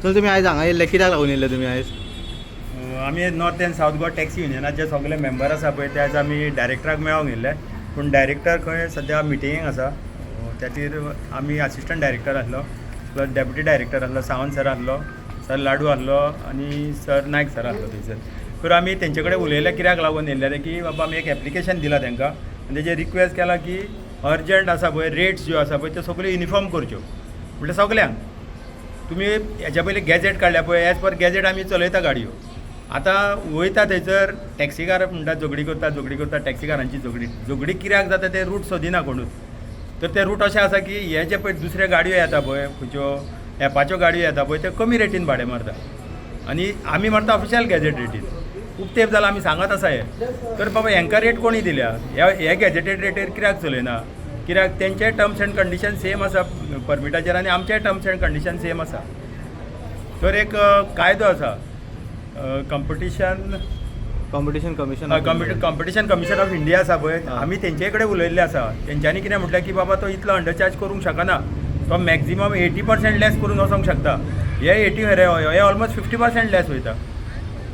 तर तुम्ही आयज हांगा येयल्ले कित्याक लागून येयल्ले तुमी आयज? आमी north and south Goa taxi युनियनाचे सगळे मेंबर आसा पळय ते आयज आमी डायरेक्टराक मेळोंक येयल्ले. पूण डायरेक्टर खंय सद्या मिटिंगेक आसा. त्या खातीर आमी असिस्टंट डायरेक्टर आसलो, प्लस डेप्युटी डायरेक्टर आसलो, सावंत सर आसलो, सर लाडू आसलो आनी सर नायक सर आसलो थंयसर. तर आमी तेंचे कडेन उलयले कित्याक लागून येयल्ले की बाबा आमी एक एप्लिकेशन दिलां तांकां आनी तेजेर रिक्वेस्ट केला की अर्जंट आसा पळय रेट्स ज्यो आसा पळय त्यो सगळ्यो युनिफॉर्म करच्यो म्हणल्यार सगल्यांक. तुमी हेच्या पयलीं गॅजेट काडल्या पळय एज पर गॅजेट आमी चलयता गाडयो. आतां वयता थंयसर टॅक्सीकार म्हणटा झगडी करता टॅक्सीकारांची झगडी कित्याक जाता ते रूट सोदिना कोणूच. तर ते रूट अशें आसा की हे जे पळय दुसऱ्यो गाडयो येता पळय खंयच्यो एपाच्यो गाडयो येता पळय ते कमी रेटीन भाडें मारता आनी आमी मारता ऑफिशियल गॅजेट रेटीन. खूब तेंप जालां आमी सांगत आसा हे. तर बाबा हेंकां रेट कोणी दिल्या? हे गॅजेटेड रेटीर कित्याक चलयना? कित्याक तेंचे टर्म्स एंड कंडिशन सेम आसा परमिटाचेर आनी आमचे टर्म्स एंड कंडिशन सेम आसा. तर एक कायदो आसा कॉम्पिटिशन कमिशन ऑफ इंडिया आसा पळय. आमी तेंचे कडेन उलयल्ले आसा. तेंच्यांनी कितें म्हटलें की बाबा तो इतलो अंडरचार्ज करूंक शकना, तो मॅक्झिमम 80% लेस करून वचोंक शकता. हे ऑलमोस्ट 50% लेस वयता.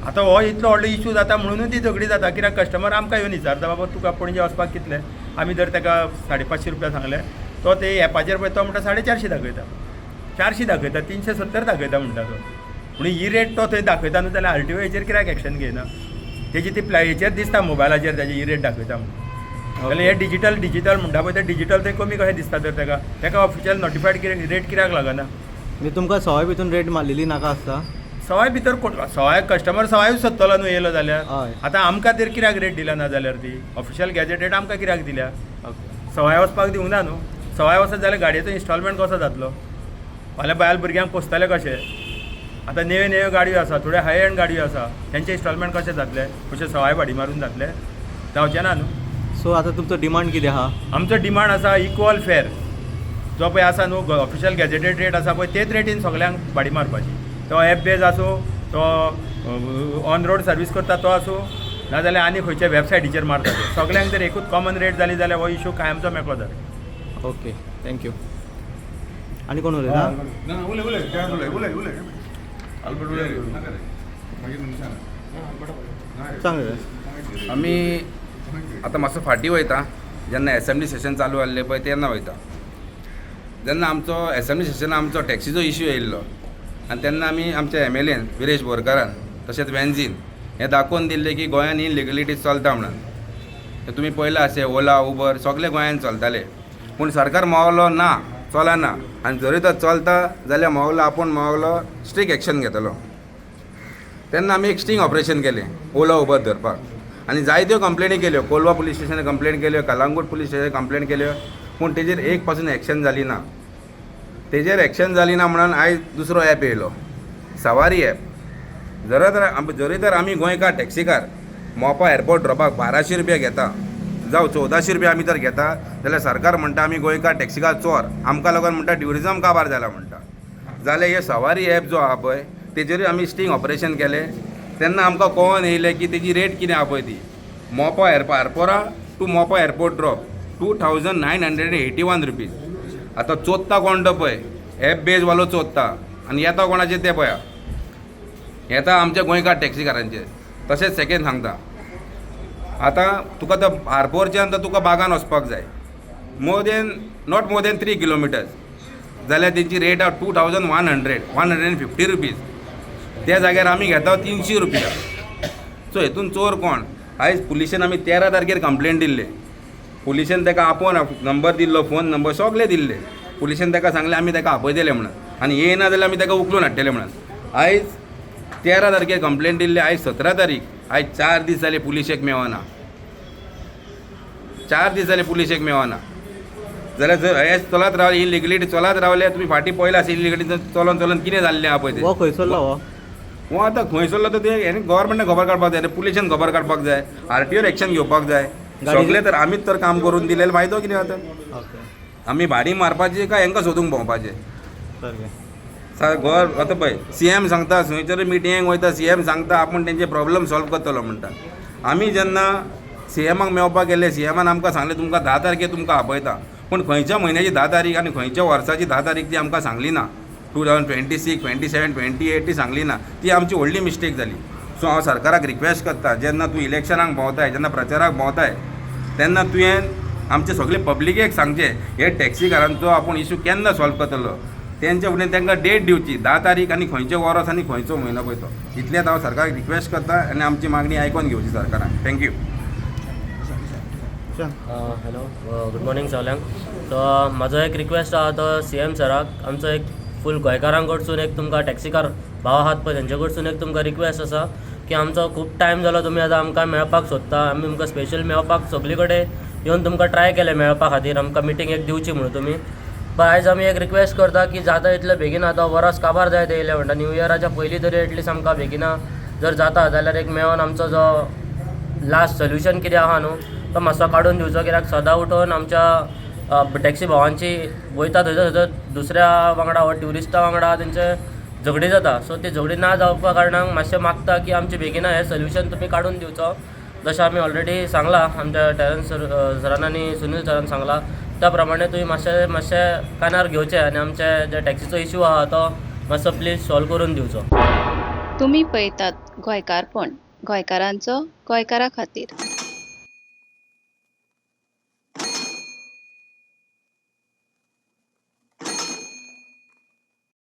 आतां हो इतलो व्हडलो इशू जाता म्हणूनच ती झगडी जाता. कित्याक कस्टमर आमकां येवन विचारता बाबा तुका पणजे वचपाक कितले? आमी जर ताका 550 रुपया सांगले तो ते एपाचेर पळय तो म्हणटा 450 दाखयता, 400 दाखयता, 370 दाखयता म्हणटा तो. म्हणून ही रेट तो थंय दाखयता न्हू जाल्यार RTO हेचेर कित्याक एक्शन घेयना? तेजी ती हेचेर दिसता मोबायलाचेर ताजी ही रेट दाखयता म्हणून. जाल्यार हे डिजिटल म्हणटा पळय ते डिजिटल थंय कमी कशें दिसता तर ताका ऑफिशियल नोटिफायड रेट कित्याक लागना? म्हणजे तुमकां सवाय भितून रेट मारलेली नाका आसता? सवाय भितर सवाय कस्टमर सवायूच सोदतलो न्हू येयलो जाल्यार. हय. आतां आमकां तर कित्याक रेट दिल्या ना जाल्यार ती ऑफिशियल गॅजेट रेट आमकां कित्याक दिल्या? ओके. सवाय वचपाक दिवंक ना न्हू. सवाय वचत जाल्यार गाडयेचो इन्स्टॉलमेंट कसो जातलो? फाल्यां बायल भुरग्यांक पोसतले कशें? आतां नेव्यो गाडयो आसा, थोड्यो हाय एंड गाडयो आसा, तेंचे इन्स्टॉलमेंट कशें जातले? कशें सवाय भाडी मारून जातले? जावचें ना न्हू. सो आतां तुमचो डिमांड कितें आहा? आमचो डिमांड आसा इक्वल फेर जो पळय आसा न्हू ऑफिशियल गॅजेटेड रेट आसा पळय तेच रेटीन सगल्यांक भाडी मारपाची. तो एप बेज आसूं, तो ऑन रोड सर्वीस करता तो आसूं, नाजाल्यार आनी खंयच्या वेबसायटीचेर मारता ते सगल्यांक जर एकूच कॉमन रेट जाली जाल्यार हो इशू कायमचो मेकळो जाता. Okay, thank you. आनी कोण उलयता? सांग रे. आमी आतां मातसो फाटीं वयता. जेन्ना एसेंब्ली सेशन चालू आसलें पळय तेन्ना वयता. जेन्ना आमचो एसेंब्ली सेशन आमचो टॅक्सीचो इशू येयल्लो आनी तेन्ना आमी आमच्या MLAन विरेश बोरकारान तशेंच वेन्झीन हें दाखोवन दिल्लें की गोंयांत इनलिगलिटी चलता म्हणून. तुमी पळयलां अशें ओला उबर सगळे गोंयांत चलताले. पूण सरकार मावलो ना, चलना. आनी जरी तो चलता जाल्यार मावलो आपूण मावलो स्ट्रीक एक्शन घेतलो. तेन्ना आमी एक स्टिंग ऑपरेशन केलें ओला उबर धरपाक. आनी जायत्यो कंप्लेनी केल्यो. कोलवा पुलीस स्टेशनार कंप्लेन केल्यो, कलांगूट पुलीस स्टेशनार कंप्लेन केल्यो. पूण तेजेर एक पासून एक्शन जाली ना. तेजेर एक्शन जाली ना म्हणून आयज दुसरो ॲप येयलो, सवारी ॲप. जरी तर आमी गोंयकार टॅक्सीकार मोपा एअरपोर्ट ड्रॉपाक 1200 रुपया घेता, जावं 1400 रुपया आमी जर घेता जाल्यार सरकार म्हणटा आमी गोंयकार टॅक्सीकार चोर. आमकां लागून म्हणटा ट्युरिजम काबार जाला म्हणटा. जाल्यार हे सवारी ॲप जो आहा पळय तेजेरूय आमी स्टिंग ऑपरेशन केलें. तेन्ना आमकां कळोन येयलें की तेजी रेट कितें आहा पळय ती. मोपा एअरपोरा टू मोपा एअरपोर्ट ड्रॉप 2981 रुपीज. आतां चोदता कोण तो पळय ॲप बेजवालो चोदता आनी येता कोणाचें तें पळया. येता आमच्या गोंयकार टॅक्सीकारांचेर. तशेंच सेकेंड सांगता, आतां तुका तो हारपोरच्यान तर तुका बागान वचपाक जाय नॉट मोर देन 3 किलोमिटर्स जाल्यार तेंची रेट आहा 150 रुपीज. त्या जाग्यार आमी घेता 300 रुपया. सो हेतून चोर कोण? आयज पुलिशेन आमी 13 तारखेर कंप्लेन दिल्ले. पुलिशेन ताका आपोवन नंबर दिल्लो, फोन नंबर सगळे दिल्ले. पुलिशेन ताका सांगलें आमी ताका आपयतले म्हणून आनी येयना जाल्यार आमी ताका उखलून हाडटले म्हणून. आयज 13 तारखेर कंप्लेन दिल्ले, आयज 17 तारीख. आयज 4 दीस जाले पुलिशेक मेवना. 4 दीस जाले पुलिशेक मेवना. जाल्यार जर हें चलत रावलें इलिगलिटी चलत रावले. तुमी फाटीं पळयलां अशें इलिगलिटी चलोन कितें जाल्लें आहा पळय तें. हो खंय चल्ला हो आतां खंय चल्लो तो हें गव्हर्मेंटान खबर काडपाक जाय, पुलिशेन खबर काडपाक जाय, RTOर एक्शन घेवपाक जाय. सगळे तर आमीच तर काम करून दिलेले फायदो कितें जाता? ओके, आमी भाडी मारपाची काय हेंकां सोदूंक भोंवपाचें? सारकें. गोवर आतां पळय CM सांगता खंयच्या मिटिंगेक वयता, CM सांगता आपूण तेंचे प्रॉब्लम सॉल्व करतलो म्हणटा. आमी जेन्ना CMाक मेळपाक गेले, CMान आमकां सांगलें तुमकां 10 तारखेर तुमकां आपयता. पूण खंयच्या म्हयन्याची 10 तारीख आनी खंयच्या वर्साची 10 तारीख ती आमकां सांगली ना. 2026, 27, 28 ती सांगली ना, ती आमची व्हडली मिस्टेक जाली. सो हांव सरकाराक रिक्वेस्ट करता, जेन्ना तूं इलेक्शनाक भोंवताय, जेन्ना प्रचाराक भोंवताय, तेन्ना तुवें आमचे सगळे पब्लिकेक सांगचें हे टॅक्सीकारांचो आपूण इशू केन्ना सॉल्व करतलो. तेंच्या फुडें तांकां डेट दिवची 10 तारीख आनी खंयचो वर्स आनी खंयचो म्हयनो पळय तो. इतलेंच हांव सरकाराक रिक्वेस्ट करता आनी आमची मागणी आयकोन घेवची सरकारान. थँक्यू. हॅलो, गुड मॉर्निंग सगल्यांक. सो म्हाजो एक रिक्वेस्ट आहा तो CM सराक, आमचो एक फूल गोंयकारांक कडसून एक तुमकां टॅक्सीकार भाव आहात पळय तेंचे कडसून एक तुमकां रिक्वेस्ट आसा की आमचो खूब टायम जालो तुमी आतां आमकां मेळपाक सोदता. आमी तुमकां स्पेशल मेळपाक सगळे कडेन येवन तुमकां ट्राय केलें मेळपा खातीर, आमकां मिटींग एक दिवची म्हणून तुमी. पण आयज आमी एक रिक्वेस्ट करता की जाता इतले बेगीन आतां वरस काबार जायत येयले म्हणटा, न्यू इयराच्या पयलीं तरी एटलीस्ट आमकां बेगिना जर जाता जाल्यार एक मेळोन आमचो जो लास्ट सोल्युशन कितें आहा न्हू तो मातसो काडून दिवचो. कित्याक सदां उठोवन आमच्या टॅक्सी भावांची वयता थंयसर दुसऱ्या वांगडा वा ट्युरिस्टा वांगडा तेंचे झगडी जाता. सो ती झगडी ना जावपा कारणाक मातशें मागता की आमचे बेगिना हें सोल्युशन तुमी काडून दिवचो. जशें आमी ऑलरेडी सांगलां, आमच्या टॅरन्स सरान आनी सुनील सरान सांगलां त्या प्रमाणे तुमी मातशें कानार घेवचें आनी आमचे जे टॅक्सीचो इशू आहा तो मातसो प्लीज सॉल्व करून दिवचो. तुम्ही पळयतात गोंयकारपण, गोंयकारांचो गोंयकारा खातीर.